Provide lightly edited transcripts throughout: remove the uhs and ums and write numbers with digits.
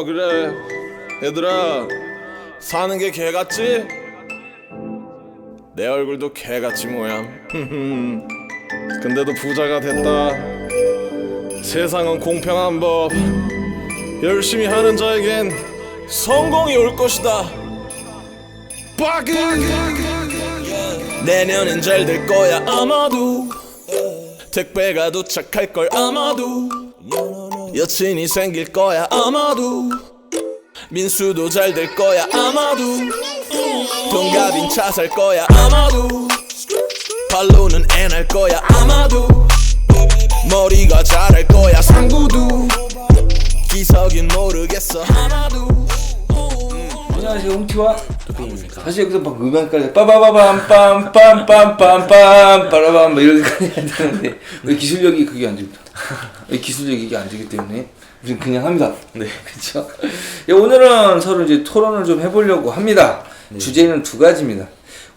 그래 얘들아, 사는 게 개같지? 내 얼굴도 개같지 뭐야. 근데도 부자가 됐다. 세상은 공평한 법. 열심히 하는 자에겐 성공이 올 것이다. 빠그! 내년엔 잘 될 거야 아마도. 택배가 도착할 걸 아마도. 여친이 생길 거야 아마도. 민수도 잘 될 거야 아마도. 동갑인 차 살 거야 아마도. 발로는 애 날 거야 아마도. 머리가 자랄 거야 상구도. 기석인 모르겠어 아마도. 안녕하세요, 홍티와 뚜비입니다. 사실 여기서 막 음악까지 빠바바밤 빰빰빰빰빰빰 빠라밤 뭐 이렇게까지 해야 되는데 왜 기술력이 그게 안 됩니다. 기술력이 이게 안 되기 때문에 우리는 그냥 합니다. 네. 그렇죠? 오늘은 서로 이제 토론을 좀 해보려고 합니다. 네. 주제는 두 가지입니다.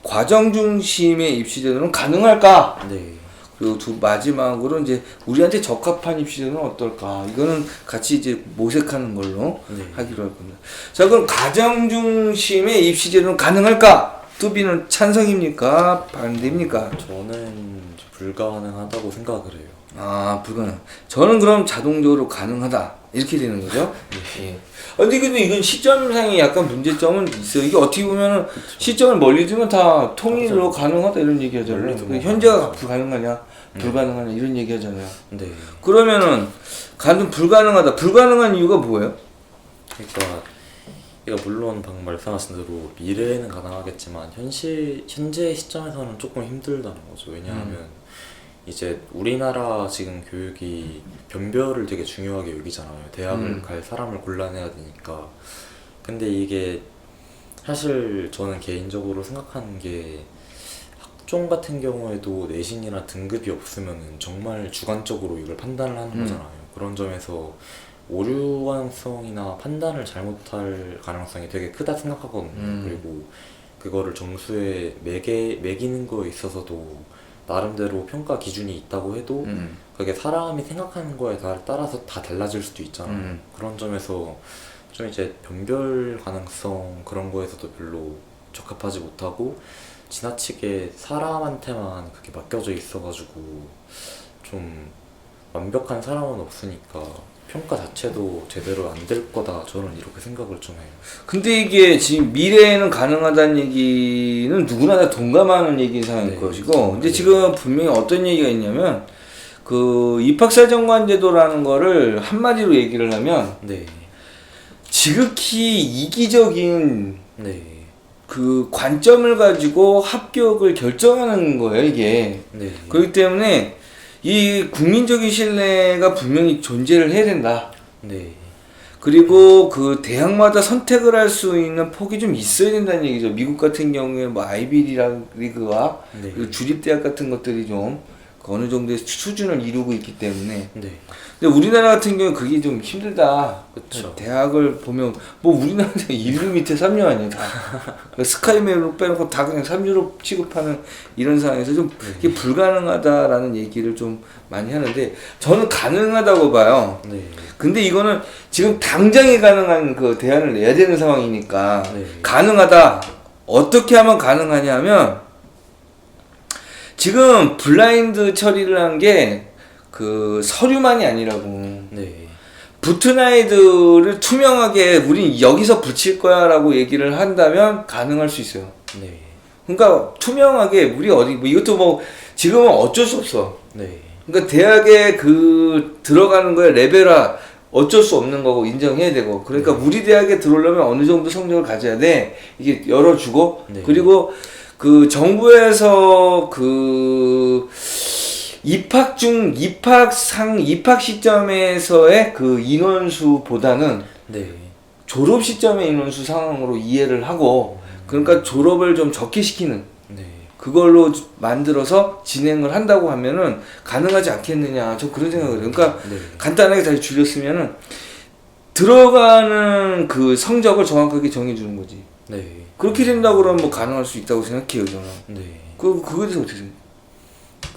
과정 중심의 입시제도는 가능할까? 네. 그리고 마지막으로 이제 우리한테 적합한 입시제도는 어떨까? 이거는 같이 이제 모색하는 걸로 네. 하기로 할 겁니다. 자, 그럼 가정 중심의 입시제도는 가능할까? 뚜비는 찬성입니까? 반대입니까? 저는 불가능하다고 생각을 해요. 아, 불가능. 저는 그럼 자동적으로 가능하다. 이렇게 되는 거죠? 예. 근데 이건 시점상에 약간 문제점은 있어요. 이게 어떻게 보면은 시점을 멀리 두면 다 통일로 가능하다 이런 얘기 하잖아요. 멀리 두면 현재가 불가능하냐, 불가능하냐 이런 얘기 하잖아요. 네. 그러면은 불가능하다. 불가능한 이유가 뭐예요? 그러니까 이거 물론 방금 말씀하신 대로 미래에는 가능하겠지만 현재 시점에서는 조금 힘들다는 거죠. 왜냐하면 이제 우리나라 지금 교육이 변별을 되게 중요하게 여기잖아요. 대학을 갈 사람을 골라내야 되니까. 근데 이게 사실 저는 개인적으로 생각하는 게 학종 같은 경우에도 내신이나 등급이 없으면은 정말 주관적으로 이걸 판단을 하는 거잖아요. 그런 점에서 오류 가능성이나 판단을 잘못할 가능성이 되게 크다 생각하거든요. 그리고 그거를 점수에 매기는 거에 있어서도 나름대로 평가 기준이 있다고 해도 그게 사람이 생각하는 거에 따라서 다 달라질 수도 있잖아요. 그런 점에서 좀 이제 변별 가능성 그런 거에서도 별로 적합하지 못하고 지나치게 사람한테만 그게 맡겨져 있어가지고 좀 완벽한 사람은 없으니까 평가 자체도 제대로 안 될 거다, 저는 이렇게 생각을 좀 해요. 근데 이게 지금 미래에는 가능하다는 얘기는 누구나 다 동감하는 얘기인 상황일 네. 것이고, 근데 지금 분명히 어떤 얘기가 있냐면 그 입학사정관제도라는 거를 한마디로 얘기를 하면 네. 지극히 이기적인 네. 그 관점을 가지고 합격을 결정하는 거예요, 이게. 네. 그렇기 때문에 이 국민적인 신뢰가 분명히 존재를 해야 된다. 네. 그리고 그 대학마다 선택을 할 수 있는 폭이 좀 있어야 된다는 얘기죠. 미국 같은 경우에 뭐 아이비리그와 네. 그리고 주립대학 같은 것들이 좀 어느 정도의 수준을 이루고 있기 때문에. 네. 근데 우리나라 같은 경우는 그게 좀 힘들다. 그쵸. 대학을 보면 뭐 우리나라는 1류 밑에 3류 아니야 다. 스카이메로 빼놓고 다 그냥 3류로 취급하는 이런 상황에서 좀 이게 불가능하다라는 얘기를 좀 많이 하는데 저는 가능하다고 봐요. 네. 근데 이거는 지금 당장에 가능한 그 대안을 내야 되는 상황이니까 네. 가능하다. 어떻게 하면 가능하냐면 지금 블라인드 처리를 한 게 그 서류만이 아니라고. 네. 붙은 아이들을 투명하게 우린 여기서 붙일 거야 라고 얘기를 한다면 가능할 수 있어요. 네. 그러니까 투명하게 우리 어디 뭐 이것도 뭐 지금은 어쩔 수 없어. 네. 그러니까 대학에 그 들어가는 거에 레벨화 어쩔 수 없는 거고 인정해야 되고, 그러니까 우리 대학에 들어오려면 어느 정도 성적을 가져야 돼. 이게 열어주고. 네. 그리고 그 정부에서 그 입학 시점에서의 그 인원수보다는 네. 졸업 시점의 인원수 상황으로 이해를 하고, 그러니까 졸업을 좀 적게 시키는 네. 그걸로 만들어서 진행을 한다고 하면은 가능하지 않겠느냐, 저 그런 생각을 해요. 그러니까 네. 간단하게 다시 줄였으면은 들어가는 그 성적을 정확하게 정해주는 거지. 네. 그렇게 된다고 그러면 뭐 가능할 수 있다고 생각해요, 저는. 네. 그거에 대해서 어떻게 생각해요?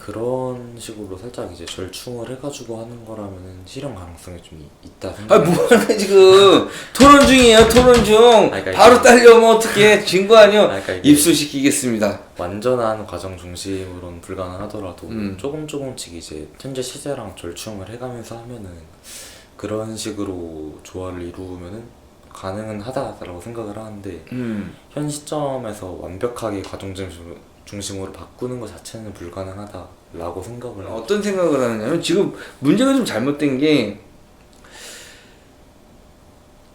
그런 식으로 살짝 이제 절충을 해가지고 하는 거라면은 실현 가능성이 좀 있다 아 생각. 뭐하는 지금 토론 중이에요 토론 중. 그러니까 바로 딸려면 어떻게 진 거 아니요. 그러니까 이게 입수시키겠습니다. 완전한 과정 중심으로는 불가능하더라도 음. 조금씩 이제 현재 시제랑 절충을 해가면서 하면은 그런 식으로 조화를 이루면은 가능은 하다라고 생각을 하는데 현 시점에서 완벽하게 과정 중심으로 바꾸는 것 자체는 불가능하다라고 생각을 해요. 어떤 생각을 하느냐면 지금 문제가 좀 잘못된 게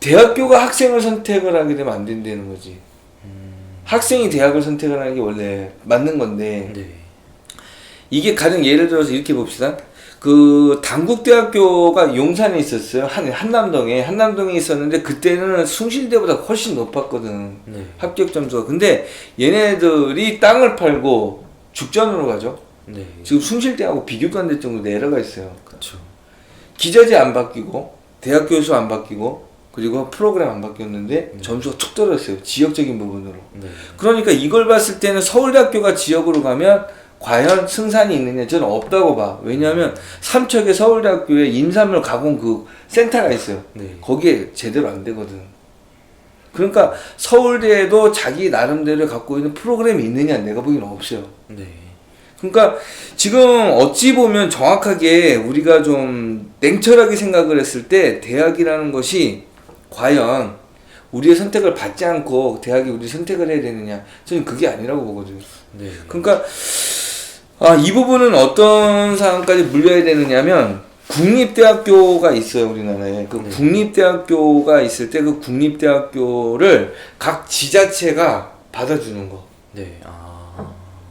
대학교가 학생을 선택을 하게 되면 안 된다는 거지. 학생이 대학을 선택을 하는 게 원래 맞는 건데 네. 이게 가령 예를 들어서 이렇게 봅시다. 그 단국대학교가 용산에 있었어요. 한남동에 있었는데 그때는 숭실대보다 훨씬 높았거든. 네. 합격 점수가. 근데 얘네들이 땅을 팔고 죽전으로 가죠. 네. 지금 숭실대하고 비교도 안 될 정도로 내려가 있어요. 그렇죠. 기자재 안 바뀌고 대학 교수 안 바뀌고 그리고 프로그램 안 바뀌었는데 점수가 툭 떨어졌어요. 지역적인 부분으로. 네. 그러니까 이걸 봤을 때는 서울대학교가 지역으로 가면 과연 승산이 있느냐? 저는 없다고 봐. 왜냐하면 삼척에 서울대학교에 인삼을 가공 그 센터가 있어요. 네. 거기에 제대로 안 되거든. 그러니까 서울대에도 자기 나름대로 갖고 있는 프로그램이 있느냐? 내가 보기에는 없어요. 네. 그러니까 지금 어찌 보면 정확하게 우리가 좀 냉철하게 생각을 했을 때 대학이라는 것이 과연 우리의 선택을 받지 않고 대학이 우리 선택을 해야 되느냐? 저는 그게 아니라고 보거든요. 네. 그러니까 이 부분은 어떤 상황까지 물려야 되느냐면 국립대학교가 있어요 우리나라에. 그 네. 국립대학교가 있을 때 그 국립대학교를 각 지자체가 받아주는 거. 네.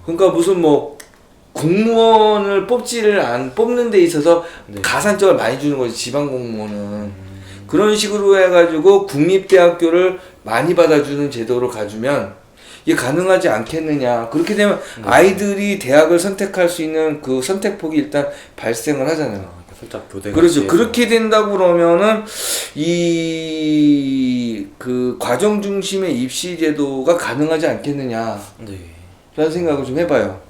그러니까 무슨 뭐 공무원을 뽑는 데 있어서 네. 가산점을 많이 주는 거지 지방 공무원은. 그런 식으로 해가지고 국립대학교를 많이 받아주는 제도로 가주면 이게 가능하지 않겠느냐. 그렇게 되면 아이들이 대학을 선택할 수 있는 그 선택폭이 일단 발생을 하잖아요. 살짝 교대. 그렇죠. 그렇게 된다고 그러면은 이 그 과정 중심의 입시 제도가 가능하지 않겠느냐. 네. 라는 생각을 좀 해봐요.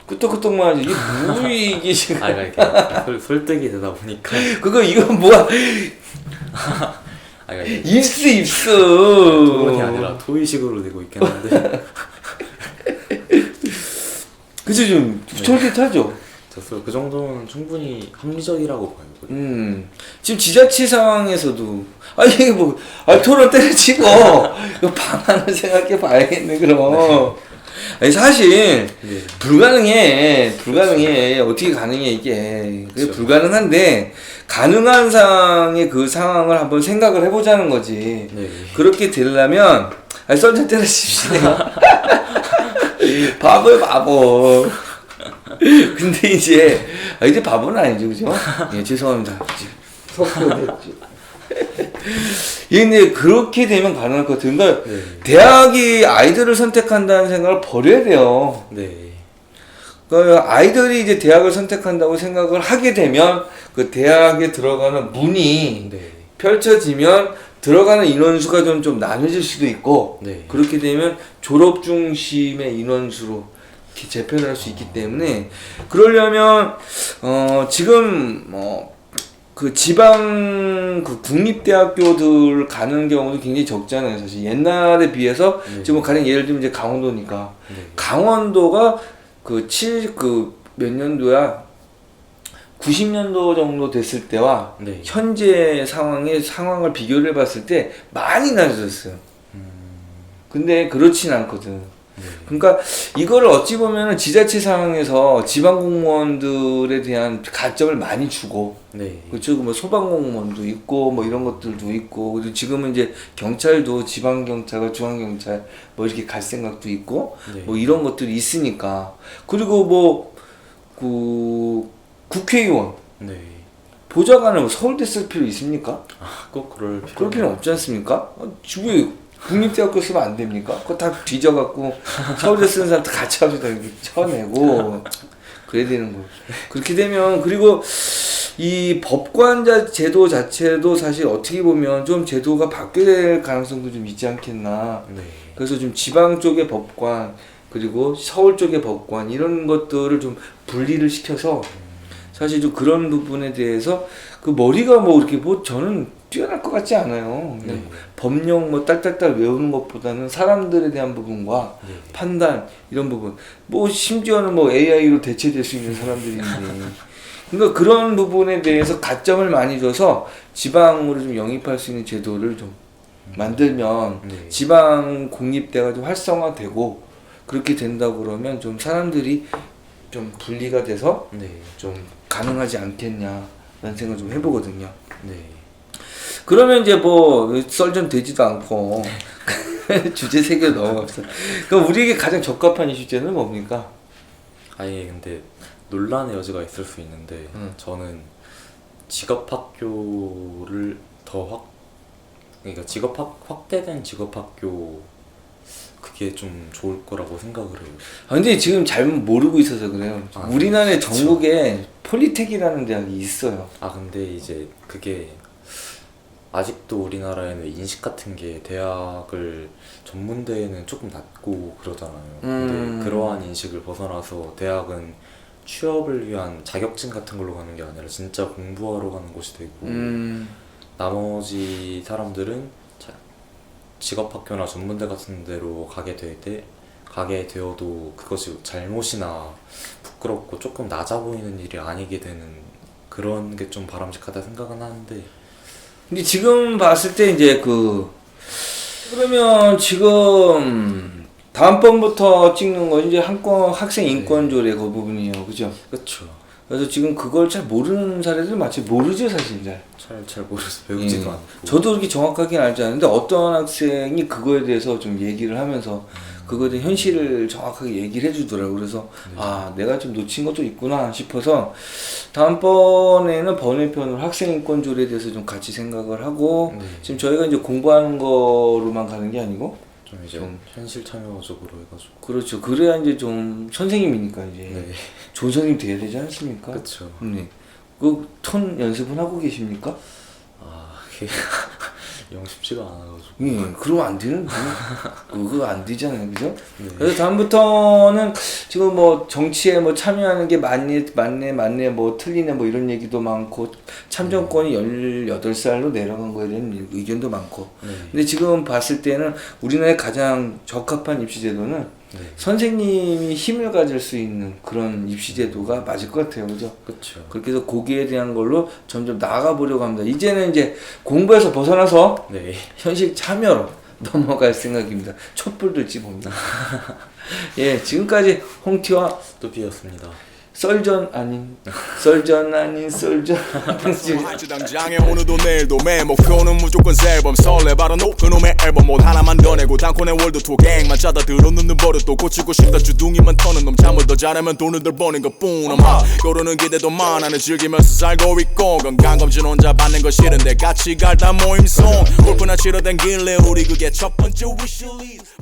끄떡끄떡만 하지. 이게 뭐야 이게 지금. 그러니까 이게 설득이 되다 보니까. 이건 뭐야. 그러니까 이게 입수. 토론이 아니라 토의식으로 되고 있긴 한데. 그치 좀 쫄깃하죠. 그 정도는 충분히 합리적이라고 봐요. 지금 지자체 상황에서도 이게 뭐 토론 때려치고 이거 방안을 생각해 봐야겠네 그럼. 아니 사실 네. 불가능해 어떻게 가능해 이게. 그게 그렇죠. 불가능한데 가능한 상황의 그 상황을 한번 생각을 해보자는 거지. 네. 그렇게 되려면 썰전 때려칩시다. 바보야 바보. 근데 이제 바보는 아니죠, 그죠? 예, 죄송합니다. 속도됐죠. 근데 그렇게 되면 가능할 것 같아요. 그러니까 네. 대학이 아이들을 선택한다는 생각을 버려야 돼요. 네. 그러니까 아이들이 이제 대학을 선택한다고 생각을 하게 되면 그 대학에 들어가는 문이 네. 펼쳐지면 들어가는 인원수가 좀 나눠질 수도 있고 네. 그렇게 되면 졸업 중심의 인원수로 이렇게 재편할 수 있기 때문에 그러려면 지금 그 지방 그 국립대학교들 가는 경우도 굉장히 적잖아요. 사실 옛날에 비해서 네. 지금 가령 예를 들면 이제 강원도니까 네. 강원도가 몇 년도야 90년도 정도 됐을 때와 네. 현재 상황을 비교를 해봤을 때 많이 낮아졌어요. 근데 그렇진 않거든. 네. 그러니까 이거를 어찌 보면은 지자체 상황에서 지방 공무원들에 대한 가점을 많이 주고, 네. 그렇죠. 뭐 소방 공무원도 있고, 뭐 이런 것들도 있고, 그리고 지금은 이제 경찰도 지방 경찰과 중앙 경찰 뭐 이렇게 갈 생각도 있고, 네. 뭐 이런 것들이 있으니까. 그리고 뭐 국회의원 네. 보좌관을 뭐 서울대 쓸 필요 있습니까? 꼭 그럴 그럴 필요는 없지 않습니까? 왜 국립대학교 쓰면 안 됩니까? 그거 다 뒤져갖고 서울대 쓰는 사람도 같이 합시다 이렇게 쳐내고 그래야 되는 거. 그렇게 되면 그리고 이 법관자 제도 자체도 사실 어떻게 보면 좀 제도가 바뀌어야 될 가능성도 좀 있지 않겠나. 네. 그래서 좀 지방 쪽의 법관 그리고 서울 쪽의 법관 이런 것들을 좀 분리를 시켜서 사실 좀 그런 부분에 대해서 그 머리가 뭐 이렇게 뭐 저는 뛰어날 것 같지 않아요. 그냥 네. 법령 뭐 딸딸딸 외우는 것보다는 사람들에 대한 부분과 네. 판단 이런 부분 뭐 심지어는 뭐 AI로 대체될 수 있는 사람들인데 그러니까 그런 부분에 대해서 가점을 많이 줘서 지방으로 좀 영입할 수 있는 제도를 좀 만들면 네. 지방 공립대가 좀 활성화되고 그렇게 된다고 그러면 좀 사람들이 좀 분리가 돼서 네. 좀 가능하지 않겠냐라는 생각 좀 해보거든요. 네. 그러면 이제 뭐 썰전 되지도 않고 주제 세계 넘어갑시다. 그럼 우리에게 가장 적합한 이슈제는 뭡니까? 아예 근데 논란의 여지가 있을 수 있는데 저는 직업학교를 그러니까 확대된 직업학교 그게 좀 좋을 거라고 생각을 해요. 아, 근데 지금 잘못 모르고 있어서 그래요. 아, 우리나라의 전국에 폴리텍이라는 대학이 있어요. 아 근데 이제 그게 아직도 우리나라에는 인식 같은 게 대학을 전문대에는 조금 낮고 그러잖아요. 근데 그러한 인식을 벗어나서 대학은 취업을 위한 자격증 같은 걸로 가는 게 아니라 진짜 공부하러 가는 곳이 되고 나머지 사람들은 직업학교나 전문대 같은 데로 가게 되어도 그것이 잘못이나 부끄럽고 조금 낮아 보이는 일이 아니게 되는 그런 게 좀 바람직하다 생각은 하는데 근데 지금 봤을 때 이제 그러면 지금 다음번부터 찍는 건 이제 학생 인권 조례 그 부분이에요, 그죠? 그렇죠. 그래서 지금 그걸 잘 모르는 사례들 마치 모르죠, 사실 잘. 잘 모르서 배우지도 않고. 저도 그렇게 정확하게는 알지 않는데 어떤 학생이 그거에 대해서 좀 얘기를 하면서 그거에 대한 현실을 정확하게 얘기를 해주더라고요. 그래서 아 내가 좀 놓친 것도 있구나 싶어서 다음번에는 번외편으로 학생인권조례에 대해서 좀 같이 생각을 하고 지금 저희가 이제 공부하는 거로만 가는 게 아니고 좀 이제 현실 참여적으로 해가지고. 그렇죠. 그래야 이제 좀 선생님이니까 이제 네. 좋은 선생님 돼야 되지 않습니까? 그렇죠. 네. 그 톤 연습은 하고 계십니까? 아 그게 영 쉽지가 않아가지고. 예, 그러면 안 되는데. 그거 안 되잖아요, 그죠? 네. 그래서 다음부터는 지금 뭐 정치에 뭐 참여하는 게 맞네, 뭐 틀리네, 뭐 이런 얘기도 많고, 참정권이 18살로 내려간 거에 대한 의견도 많고. 네. 근데 지금 봤을 때는 우리나라의 가장 적합한 입시제도는 네. 선생님이 힘을 가질 수 있는 그런 입시제도가 맞을 것 같아요, 그죠? 그렇죠. 그렇게 해서 거기에 대한 걸로 점점 나아가 보려고 합니다. 이제는 이제 공부에서 벗어나서 네. 현실 참여로 넘어갈 생각입니다. 촛불 들지 봅니다. 예, 지금까지 홍티와 뚜비였습니다. 썰전 아닌 썰전. 하지 당장에 오늘도 내일도 매 목표는 무조건 새 앨범 설레 바로 그놈의 앨범 못 하나만 더 내고 단콘의 월드 투어 갱만 짜다 들어놓는 버릇도 고치고 싶다 주둥이만 터는 놈 잠을 더 잘하면 돈을 덜 버는 것뿐 아마 요러는 기대도 많아는 즐기면서 살고 있고 건강검진 혼자 받는 거 싫은데 같이 갈다 모임송 골프나 치러 댕길래 우리 그게 첫 번째 위시리스트